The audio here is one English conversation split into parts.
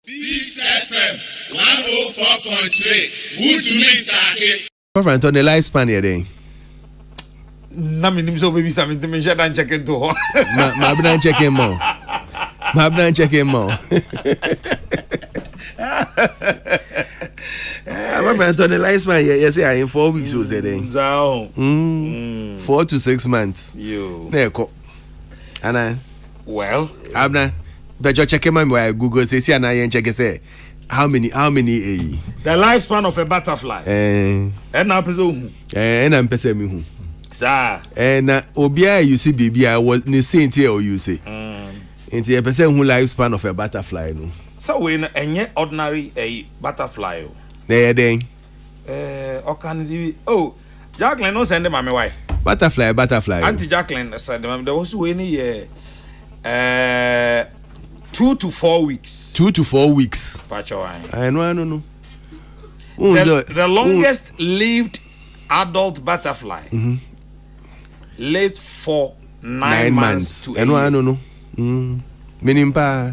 Peace FM 104.3. Good to meet you. Reverend on the lifespan here then. Na me nim so baby something me share dan check into ho. Ma bran check him more. Ma bran check him more. Reverend on the lifespan here, you say I in 4 weeks so say then. 4 to 6 months. You. There ko. Ana. Well, Abna. But you check him on Google say see ana yen check say how many the lifespan of a butterfly. And now person I'm person me who. Sir. And obia you see baby I was the same here or you say. Into a person who lifespan of a butterfly no. So we any ordinary a butterfly. There then. Oh, Jacqueline no send them my why. Butterfly. Auntie Jacqueline said them there was any 2 to 4 weeks. 2 to 4 weeks. I know. The longest lived adult butterfly lived for 9 months to 8 years. I know. Meaning pa.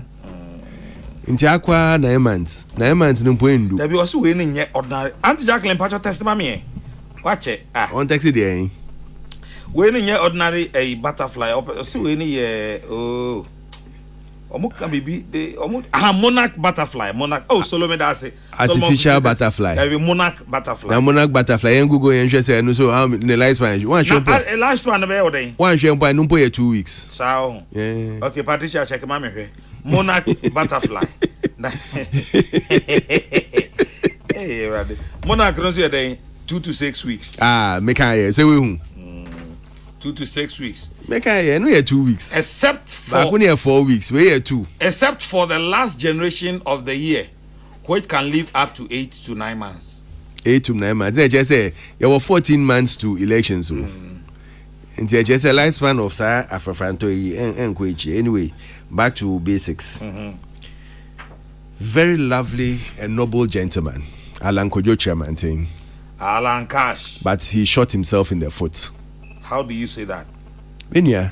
Inti akwa 9 months. 9 months no poendu. There be also we ni ordinary. Auntie Jacqueline pacho test me. Watch it. On taxi there. We ni ordinary a butterfly. So we ni oh. Monarch butterfly. Oh, Solomon that's it. Artificial butterfly. Every monarch butterfly. Now monarch butterfly. You Google and say no so how the lifespan. One show. Last one be day. One show by no 2 weeks. So. Yeah. Okay, Patricia check my me. Monarch butterfly. Hey, ready. Monarch no say day 2 to 6 weeks. Make I say we 2 to 6 weeks. Make I no 2 weeks. Except for 4 weeks. We here 2. Except for the last generation of the year, which can live up to 8 to 9 months. 8 to 9 months. They just say there were 14 months to elections. So. And they just say lifespan of Sir Afrofranto and Kwechi. Anyway, back to basics. Very lovely and noble gentleman, Alan Kojo Chairman thing. Alan Cash. But he shot himself in the foot. How do you say that? Benya.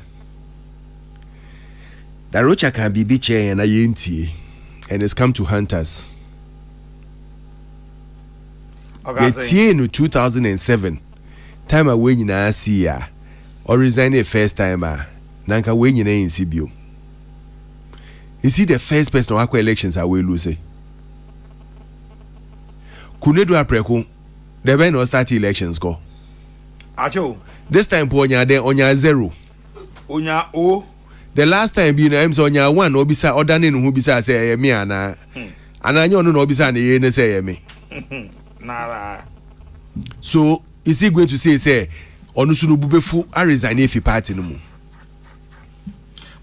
The Rocha can be biche and a yinti, and has come to hunt us. The in 2007, time away in Asia, or resign a first timer, Nanka when you in Sibiu. You see, the first person who elections are we lose. Kunedu Apreko, the Ben no start elections go. Acho. This time, Ponya, then Onya 0. Onya O. The last time being names Onya 1, Obisa, or Danin who bisa say me, and I know no Obisa and say me. Nara. So, is he going to say, Onusunu Bubefu, I resign if he party no more?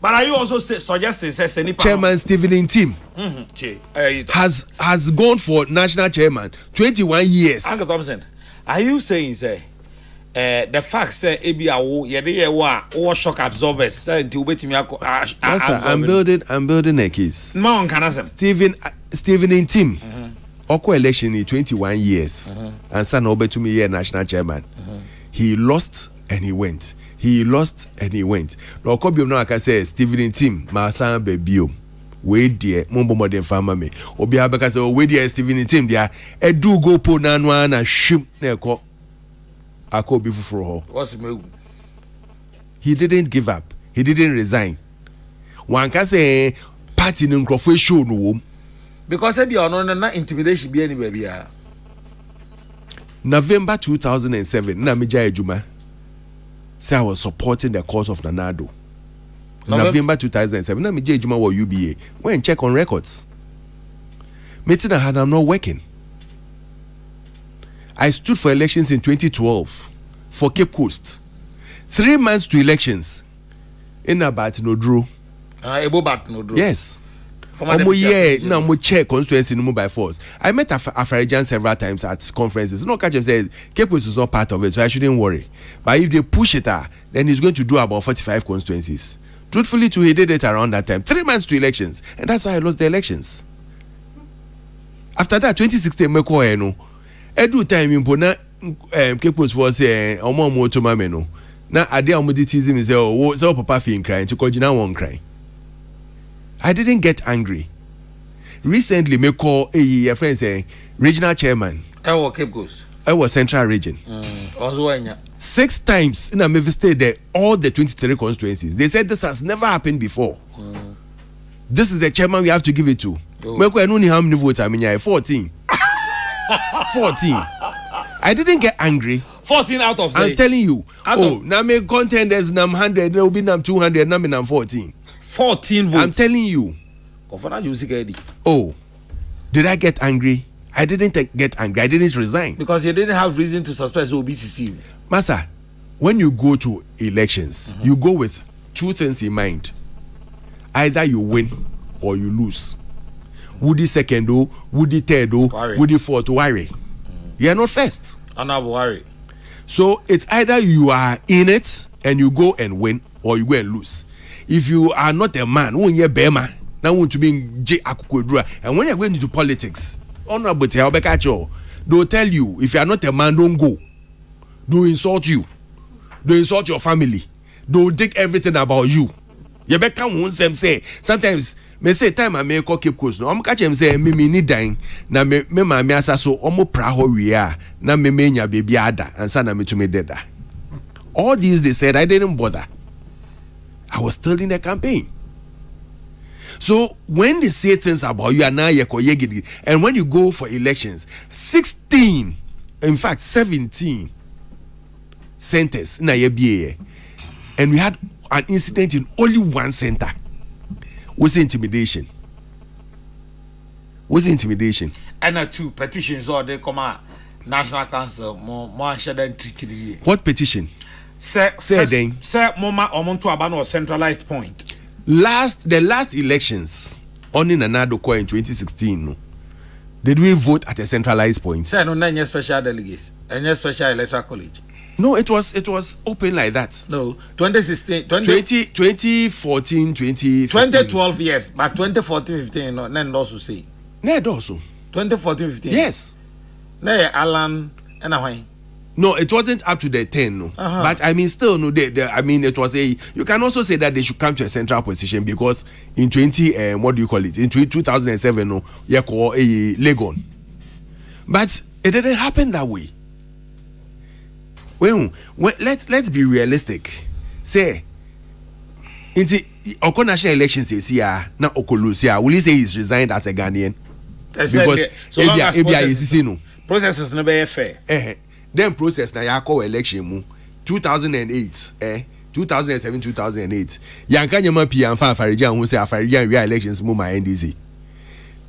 But are you also suggesting, say, Chairman Stephen Tim has gone for national chairman 21 years. Uncle Thompson, are you saying, say, the fact say ABAO yede wa shock absorbers say until waiting I'm building a case. No can answer. Stephen in team. Oko election in 21 years. And son Obetumi here national chairman. He lost and he went. He lost and he went. No kobium no aka say Stephen in team ma san bebio. We dear mombo modern farmer me. Obi abeka say we dear Stephen in team dia edu go po na no na hwim na ekọ. He didn't give up. He didn't resign. One can say party in Crawford show no. Because they are not intimidation be anywhere. November 2007, Namija Ejuma say I was supporting the cause of Nanado. November 2007, Namija Ejuma was UBA. Went and check on records. Meeting I had, I'm not working. I stood for elections in 2012 for Cape Coast. 3 months to elections. In about no draw. Yes. Now check constituency no by force. I met Afrajan several times at conferences. No catch him says Cape Coast is not part of it, so I shouldn't worry. But if they push it, then he's going to do about 45 constituencies. Truthfully, too, he did it around that time. 3 months to elections, and that's how I lost the elections. After that, 2016, Meko no. Edu time in Pona Cape Coast was omo to mameno. Na ade omoditizi me say oh so papa fin crying to kojina won cry. I didn't get angry. recently me call a friend say regional chairman. Cape Coast. I was Central Region. 6 times in a visited there, all the 23 constituencies. They said this has never happened before. This is the chairman we have to give it to. How many votes? I mean, 14. 14. I didn't get angry. 14 out of 6. I'm telling you. Now me contenders, nam 100, now be nam 200, now me nam 14. 14 votes. I'm telling you. Oh, did I get angry? I didn't get angry. I didn't resign. Because you didn't have reason to suspect OBCC. Massa, when you go to elections, you go with 2 things in mind. Either you win or you lose. Would the second, would the third, would the fourth, worry. You are not first. I'm not worried. So it's either you are in it and you go and win or you go and lose. If you are not a man, when you're Bema, now want to be J. Akukudra, and when you're going into politics, honorable they'll tell you if you are not a man, don't go. They'll insult you. They'll insult your family. They'll take everything about you. You better won't say sometimes me say time I make Cape Coast no. I'm catch him say me need dying na me mama asa so omo pra ho we a na me nya baby ada and sana me to me dead. All these they said I didn't bother. I was still in the campaign. So when they say things about you and now and when you go for elections, 16, in fact 17 centers in a and we had an incident in only one center. Was intimidation. And 2 petitions or they come out National Council more than treaty. What petition? Say mama omonto abano centralized point. The last elections only Nanado in 2016 no. Did we vote at a centralized point? Say no any special delegates, any special electoral college. No, it was open like that. No, 2016, 2014, 2012, yes, but 2014, 15, no, then also say. No, also. 2014, 15. Yes. No, Alan and Ahoy. No, it wasn't up to the 10, no. But I mean, still, no. I mean, it was a. You can also say that they should come to a central position because in 2007, no, you call a Legon. But it didn't happen that way. Well, let's be realistic. Say, into national elections is here now. Okolusia, will you say he's resigned as a Ghanaian? Because so long as processes never fair. Then process na yako election mu 2008 2007 2008 yanka nyama pi anfa afarijan hu say afarijan real elections mu my NDC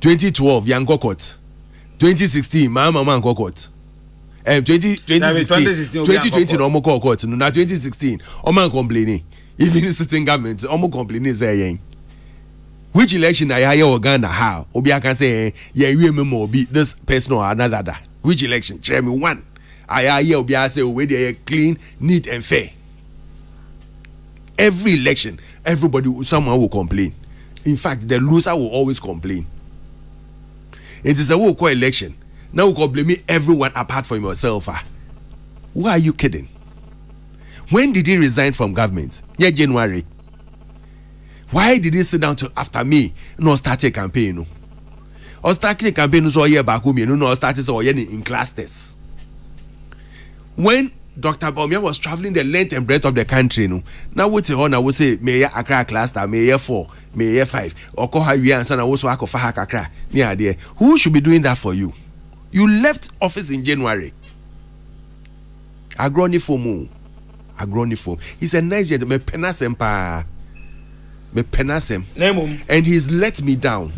2012 yanko court 2016 mama court 2020 no mo court no na 2016 o man complaining even sitting government o mo complaining say yen which election na ya Uganda how obi aka say ye wi me mo obi this person or another which election tell me one I hear obi say we dey clean, neat and fair. Every election, someone will complain. In fact, the loser will always complain. It is a walk election. Now we can blame everyone apart from yourself. Why are you kidding? When did he resign from government? Yeah, January. Why did he sit down till after me? No start a campaign. No. Or start a campaign so year back home. No start in class tests. When Dr. Baumia was traveling the length and breadth of the country, no, now what's the honor? I would say Mayor Accra cluster, Mayor 4, Mayor 5, or Kohawi and Son, I was work of Accra. Yeah, dear. Who should be doing that for you? You left office in January. Agronifomu. He's a nice gentleman. Me penasem. And he's let me down.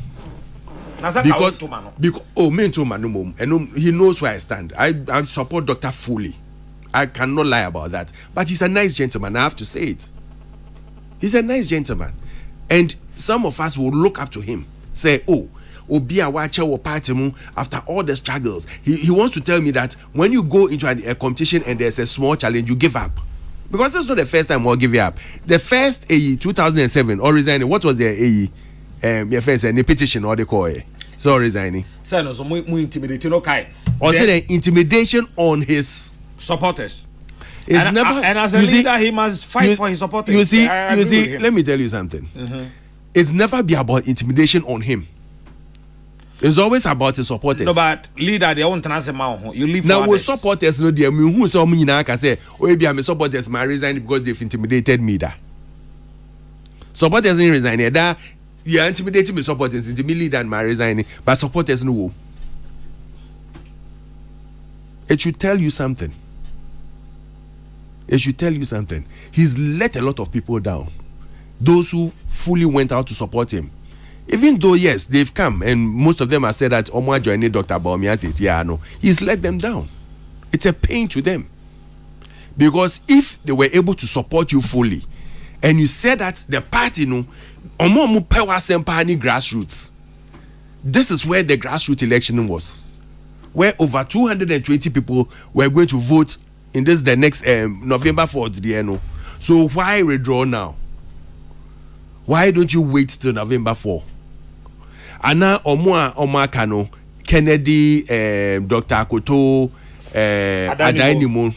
Because me too man, and he knows where I stand. I support Dr. fully. I cannot lie about that. But he's a nice gentleman. I have to say it. He's a nice gentleman, and some of us will look up to him. Say, oh, Obi Awache or party after all the struggles. He wants to tell me that when you go into a competition and there's a small challenge, you give up. Because this is not the first time we'll give you up. The first AE 2007 or resigning. What was the AE? Your first any petition or the call. So resigning. Say no, so muy intimidating. Okay. Or say the intimidation on his supporters. It's and, never. And as a leader, he must fight for his supporters. You see. Let me tell you something. It's never be about intimidation on him. It's always about the supporters. No, but leader, they won't answer my you leave now for with supporters, no, dear, who saw me now can say, oh, maybe I'm a supporters, my resign because they've intimidated me. That supporters didn't resign. That you're intimidating me, supporters, intimidated and my resigning, but supporters no. It should tell you something. It should tell you something. He's let a lot of people down. Those who fully went out to support him. Even though, yes, they've come and most of them have said that Omwa joined Dr. Bawumia says, yeah, no. He's let them down. It's a pain to them. Because if they were able to support you fully, and you said that the party, no, Omo Pewa Sempani grassroots. This is where the grassroots election was. Where over 220 people were going to vote in this the next November 4th. No. So why withdraw now? Why don't you wait till November 4? Ana Omwa Kano, Kennedy, Dr. Akoto, Adainimo,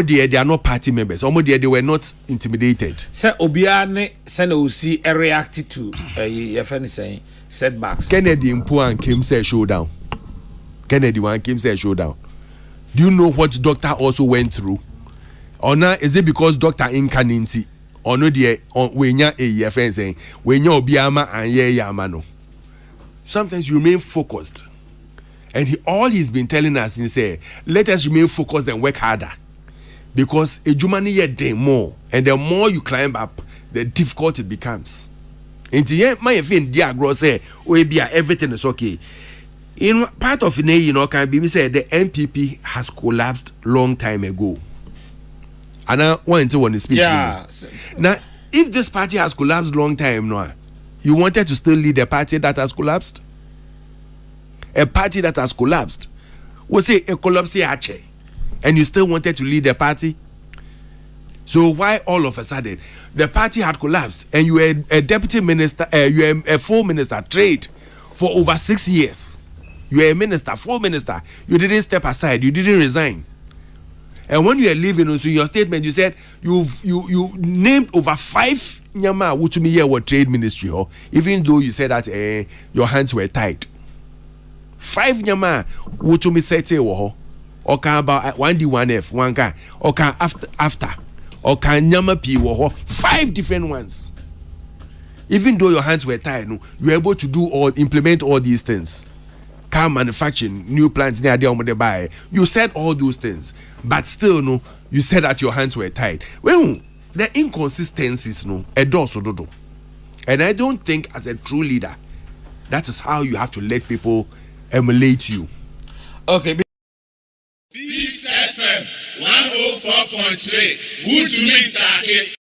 they are not party members. They were not intimidated. Sir Obiane Senosi reacted to your friend saying setbacks. Kennedy Mpuan came say showdown. Kennedy one came say showdown. Do you know what doctor also went through? Or now is it because Dr. Incaninti or no dear when your friend saying when you're Obiama and Yamano? Sometimes you remain focused. And all he's been telling us is say, let us remain focused and work harder. Because a Jumani yet day more. And the more you climb up, the difficult it becomes. And the end, my friend Diagro say, everything is okay. In part of it, can be said the NPP has collapsed long time ago. And I want to want to speak. Yeah. Now, if this party has collapsed long time now, you wanted to still lead a party that has collapsed? A party that has collapsed. We say a collapse and you still wanted to lead a party? So why all of a sudden the party had collapsed and you were a deputy minister, you were a full minister, trade for over 6 years. You were a minister, full minister. You didn't step aside. You didn't resign. And when you are leaving, also your statement, you said you named over 5 nyama who to me here were trade ministry, even though you said that your hands were tied. 5 nyama who to me said or can about 1D1F, 1 can or can after or can nyama P 5 different ones. Even though your hands were tied, you were able to implement all these things. Car manufacturing, new plants near the buy. You said all those things, but still, no, you said that your hands were tied. Well, the inconsistencies, no, a does do. And I don't think, as a true leader, that is how you have to let people emulate you. Okay. Peace FM 104.3. Good to meet you.